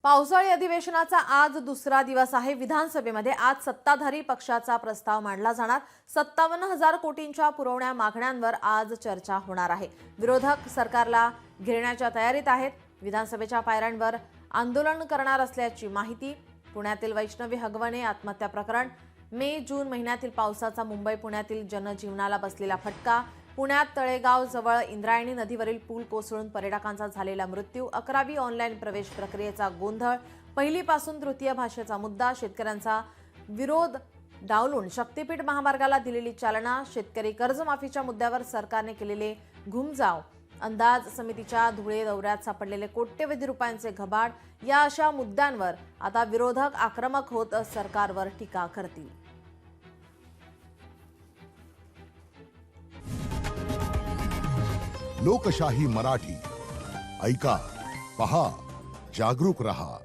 पावसाळी अधिवेशनाचा आज दुसरा दिवस आहे। विधानसभेमध्ये आज सत्ताधारी पक्षाचा प्रस्ताव मांडला जाणार। 57,000 कोटींच्या पुरवण्या मागण्यांवर आज चर्चा होणार आहे। विरोधक सरकारला घेरण्याच्या तयारीत आहेत। विधानसभेच्या पायऱ्यांवर आंदोलन करणार असल्याची माहिती। पुण्यातील वैष्णवी हगवणे आत्महत्या प्रकरण, मे जून महिन्यातील पावसाचा मुंबई पुण्यातील जनजीवनाला बसलेला फटका, पुण्यात तळेगाव जवळ इंद्रायणी नदीवरील पूल कोसळून पर्यटकांचा झालेला मृत्यू, 11वी ऑनलाईन प्रवेश प्रक्रियेचा गोंधळ, पहिलीपासून तृतीय भाषेचा मुद्दा, शेतकऱ्यांचा विरोध डावलून शक्तीपीठ महामार्गाला दिलेली चालना, शेतकरी कर्जमाफीच्या मुद्द्यावर सरकारने केलेले घुमजाव, अंदाज समितीच्या धुळे दौऱ्यात सापडलेले कोट्यवधी रुपयांचे घबाड, या अशा मुद्द्यांवर आता विरोधक आक्रमक होत सरकारवर टीका करतील। लोकशाही मराठी ऐका, पहा, जागरूक रहा।